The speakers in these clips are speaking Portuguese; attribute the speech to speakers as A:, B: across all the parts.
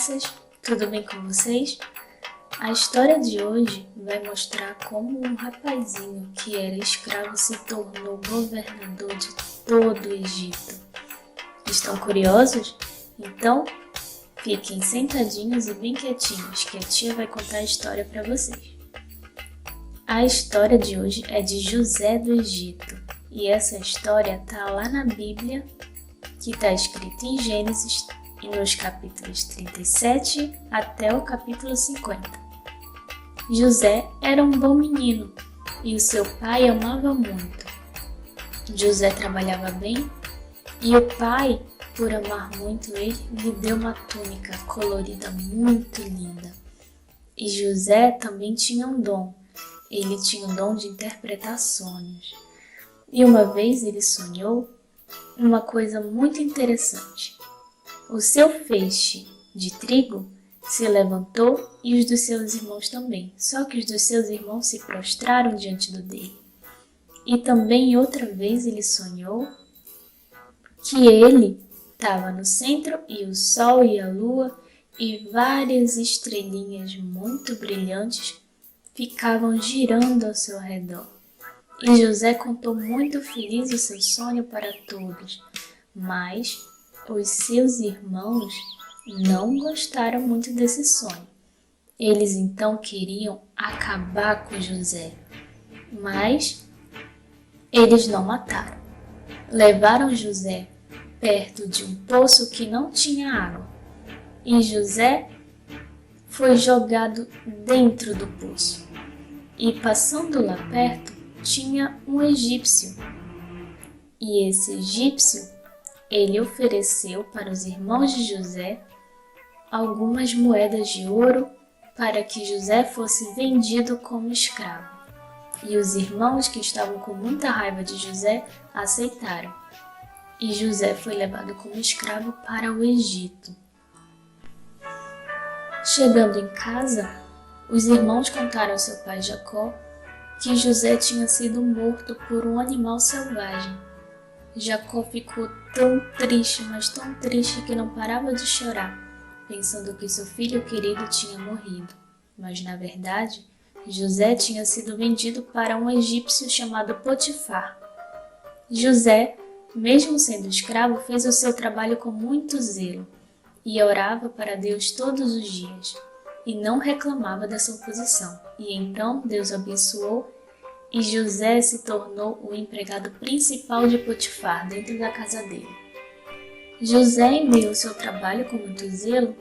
A: crianças, tudo bem com vocês? A história de hoje vai mostrar como um rapazinho que era escravo se tornou governador de todo o Egito. Estão curiosos? Então, fiquem sentadinhos e bem quietinhos, que a tia vai contar a história para vocês. A história de hoje é de José do Egito, e essa história está lá na Bíblia, que está escrita em Gênesis, e nos capítulos 37 até o capítulo 50. José era um bom menino e o seu pai amava muito. José trabalhava bem e o pai, por amar muito ele, lhe deu uma túnica colorida muito linda. E José também tinha um dom. Ele tinha o dom de interpretar sonhos. E uma vez ele sonhou uma coisa muito interessante. O seu feixe de trigo se levantou e os dos seus irmãos também, só que os dos seus irmãos se prostraram diante do dele. E também outra vez ele sonhou que ele estava no centro e o sol e a lua e várias estrelinhas muito brilhantes ficavam girando ao seu redor. E José contou muito feliz o seu sonho para todos, mas os seus irmãos não gostaram muito desse sonho. Eles então queriam acabar com José, mas eles não mataram. Levaram José perto de um poço que não tinha água, e José foi jogado dentro do poço. E passando lá perto, tinha um egípcio. E esse egípcio, ele ofereceu para os irmãos de José algumas moedas de ouro para que José fosse vendido como escravo. E os irmãos, que estavam com muita raiva de José, aceitaram. E José foi levado como escravo para o Egito. Chegando em casa, os irmãos contaram ao seu pai Jacó que José tinha sido morto por um animal selvagem. Jacó ficou tão triste, mas tão triste que não parava de chorar, pensando que seu filho querido tinha morrido. Mas, na verdade, José tinha sido vendido para um egípcio chamado Potifar. José, mesmo sendo escravo, fez o seu trabalho com muito zelo e orava para Deus todos os dias e não reclamava da sua posição. E então Deus o abençoou e José se tornou o empregado principal de Potifar dentro da casa dele. José, em meio ao seu trabalho com muito zelo,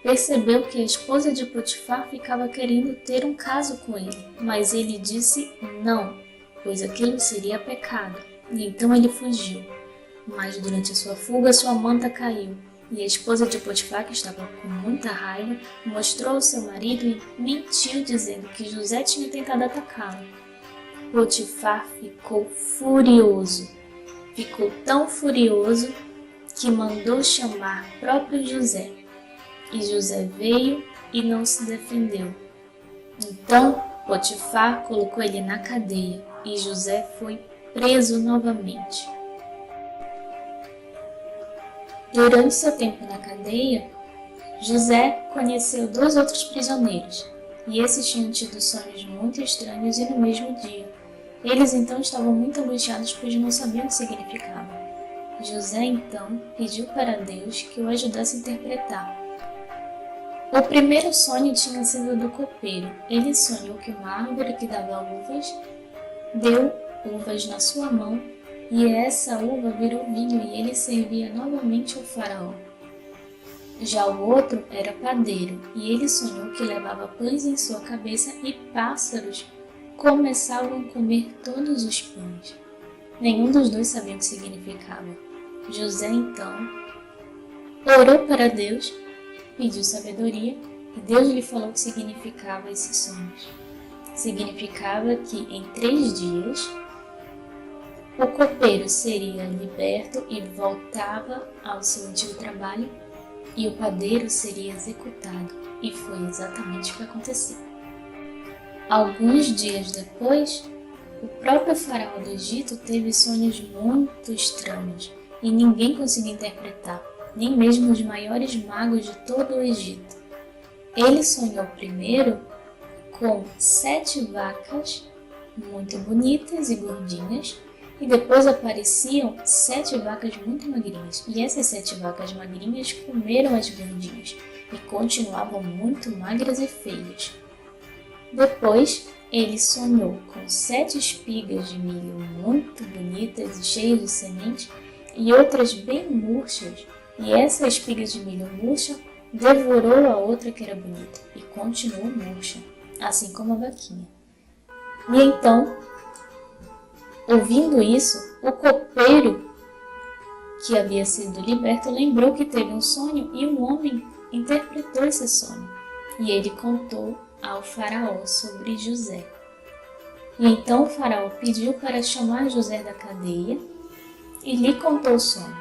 A: percebeu que a esposa de Potifar ficava querendo ter um caso com ele, mas ele disse não, pois aquilo seria pecado, e então ele fugiu. Mas durante a sua fuga, sua manta caiu, e a esposa de Potifar, que estava com muita raiva, mostrou ao seu marido e mentiu dizendo que José tinha tentado atacá-lo. Potifar ficou furioso. Ficou tão furioso que mandou chamar próprio José. E José veio e não se defendeu. Então Potifar colocou ele na cadeia e José foi preso novamente. Durante seu tempo na cadeia, José conheceu 2 outros prisioneiros, e esses tinham tido sonhos muito estranhos e no mesmo dia. Eles então estavam muito angustiados, pois não sabiam o que significava. José então pediu para Deus que o ajudasse a interpretar. O primeiro sonho tinha sido do copeiro. Ele sonhou que uma árvore que dava uvas deu uvas na sua mão, e essa uva virou vinho e ele servia novamente ao faraó. Já o outro era padeiro, e ele sonhou que levava pães em sua cabeça e pássaros começavam a comer todos os pães. Nenhum dos dois sabia o que significava. José então orou para Deus, pediu sabedoria, e Deus lhe falou o que significava esses sonhos. Significava que em 3 dias o copeiro seria liberto e voltava ao seu antigo trabalho, e o padeiro seria executado, e foi exatamente o que aconteceu. Alguns dias depois, o próprio faraó do Egito teve sonhos muito estranhos e ninguém conseguia interpretar. nem mesmo os maiores magos de todo o Egito. Ele sonhou primeiro com 7 vacas muito bonitas e gordinhas, e depois apareciam 7 vacas muito magrinhas. E essas 7 vacas magrinhas comeram as gordinhas e continuavam muito magras e feias. Depois, ele sonhou com 7 espigas de milho muito bonitas e cheias de semente e outras bem murchas. E essa espiga de milho murcha devorou a outra que era bonita e continuou murcha, assim como a vaquinha. E então, ouvindo isso, o copeiro que havia sido liberto lembrou que teve um sonho e um homem interpretou esse sonho. E ele contou ao faraó sobre José. E então o faraó pediu para chamar José da cadeia e lhe contou o sonho.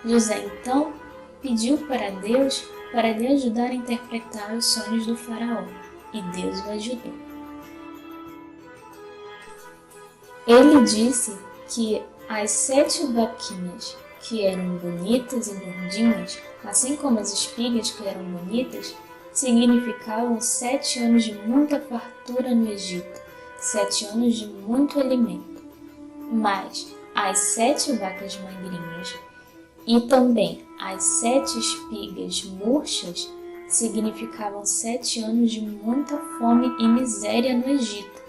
A: José então pediu para Deus para lhe ajudar a interpretar os sonhos do faraó, e Deus o ajudou. Ele disse que as 7 vaquinhas, que eram bonitas e gordinhas, assim como as espigas que eram bonitas, significavam 7 anos de muita fartura no Egito, 7 anos de muito alimento. Mas as 7 vacas magrinhas e também as 7 espigas murchas significavam 7 anos de muita fome e miséria no Egito,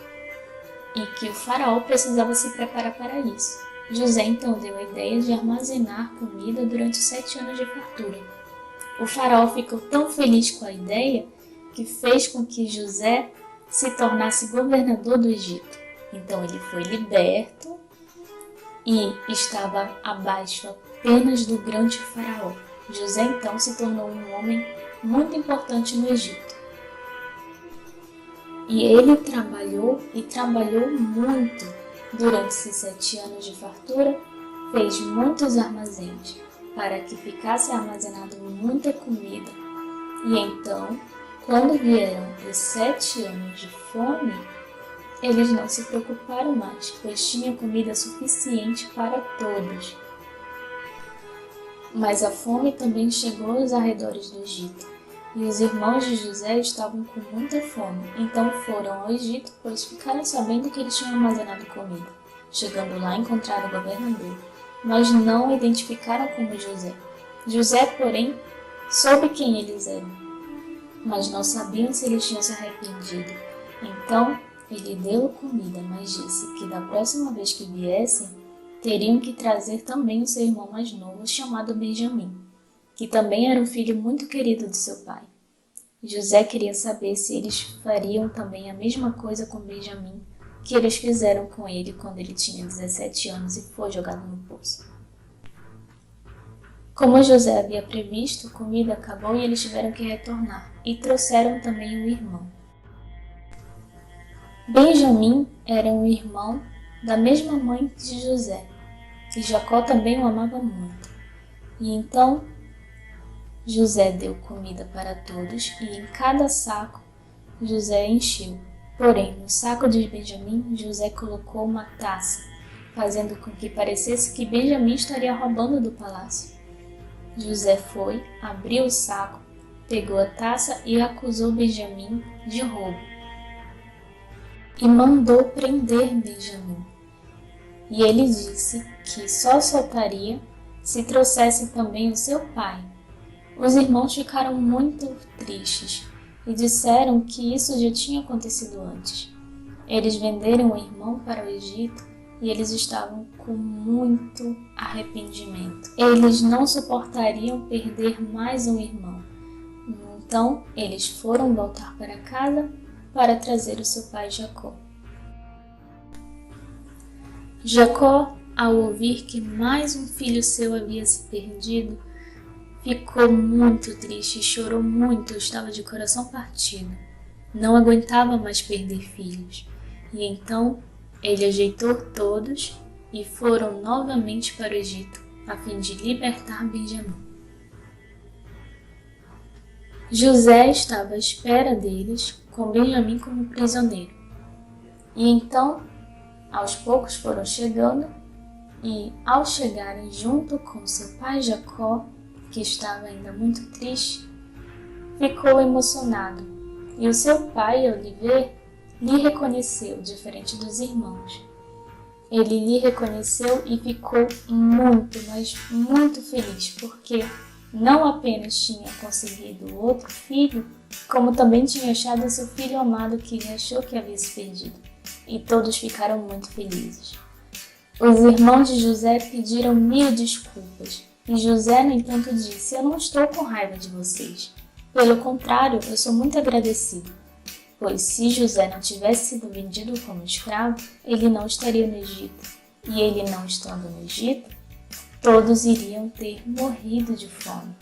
A: e que o faraó precisava se preparar para isso. José então deu a ideia de armazenar comida durante os 7 anos de fartura. O faraó ficou tão feliz com a ideia que fez com que José se tornasse governador do Egito. Então ele foi liberto e estava abaixo apenas do grande faraó. José então se tornou um homem muito importante no Egito. E ele trabalhou muito durante esses 7 anos de fartura, fez muitos armazéns para que ficasse armazenado muita comida. E então, quando vieram os 7 anos de fome, eles não se preocuparam mais, pois tinha comida suficiente para todos. Mas a fome também chegou aos arredores do Egito. E os irmãos de José estavam com muita fome, então foram ao Egito, pois ficaram sabendo que eles tinham armazenado comida. Chegando lá, encontraram o governador, mas não o identificaram como José. José, porém, soube quem eles eram, mas não sabiam se eles tinham se arrependido. Então, ele deu comida, mas disse que da próxima vez que viessem, teriam que trazer também o seu irmão mais novo, chamado Benjamim, que também era um filho muito querido de seu pai. José queria saber se eles fariam também a mesma coisa com Benjamim que eles fizeram com ele quando ele tinha 17 anos e foi jogado no poço. Como José havia previsto, a comida acabou e eles tiveram que retornar, e trouxeram também um irmão. Benjamim era um irmão da mesma mãe de José, e Jacó também o amava muito. E então José deu comida para todos, e em cada saco José encheu. Porém, no saco de Benjamim, José colocou uma taça, fazendo com que parecesse que Benjamim estaria roubando do palácio. José foi, abriu o saco, pegou a taça e acusou Benjamim de roubo. E mandou prender Benjamim. E ele disse que só soltaria se trouxesse também o seu pai. Os irmãos ficaram muito tristes e disseram que isso já tinha acontecido antes. Eles venderam o irmão para o Egito e eles estavam com muito arrependimento. Eles não suportariam perder mais um irmão. Então, eles foram voltar para casa para trazer o seu pai Jacó. Jacó, ao ouvir que mais um filho seu havia se perdido, ficou muito triste e chorou muito, estava de coração partido. Não aguentava mais perder filhos. E então ele ajeitou todos e foram novamente para o Egito, a fim de libertar Benjamim. José estava à espera deles, com Benjamim como prisioneiro. E então, aos poucos foram chegando, e ao chegarem junto com seu pai Jacó, que estava ainda muito triste, ficou emocionado, e o seu pai, ao lhe ver, lhe reconheceu, diferente dos irmãos. Ele lhe reconheceu e ficou muito, mas muito feliz, porque não apenas tinha conseguido outro filho, como também tinha achado seu filho amado que ele achou que havia se perdido. E todos ficaram muito felizes. Os irmãos de José pediram 1000 desculpas, e José, no entanto, disse: eu não estou com raiva de vocês. Pelo contrário, eu sou muito agradecido, pois se José não tivesse sido vendido como escravo, ele não estaria no Egito. E ele não estando no Egito, todos iriam ter morrido de fome.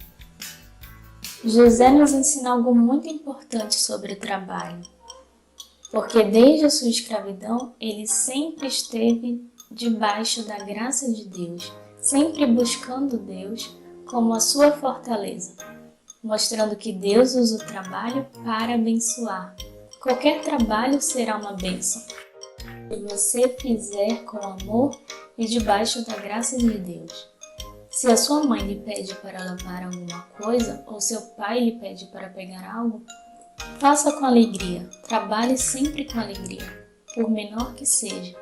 A: José nos ensina algo muito importante sobre o trabalho, porque desde a sua escravidão ele sempre esteve debaixo da graça de Deus, sempre buscando Deus como a sua fortaleza, mostrando que Deus usa o trabalho para abençoar. Qualquer trabalho será uma bênção, se você fizer com amor e debaixo da graça de Deus. Se a sua mãe lhe pede para lavar alguma coisa, ou seu pai lhe pede para pegar algo, faça com alegria, trabalhe sempre com alegria, por menor que seja,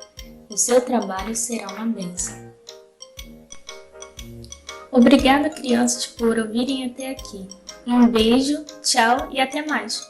A: o seu trabalho será uma bênção. Obrigada, crianças, por ouvirem até aqui. Um beijo, tchau e até mais!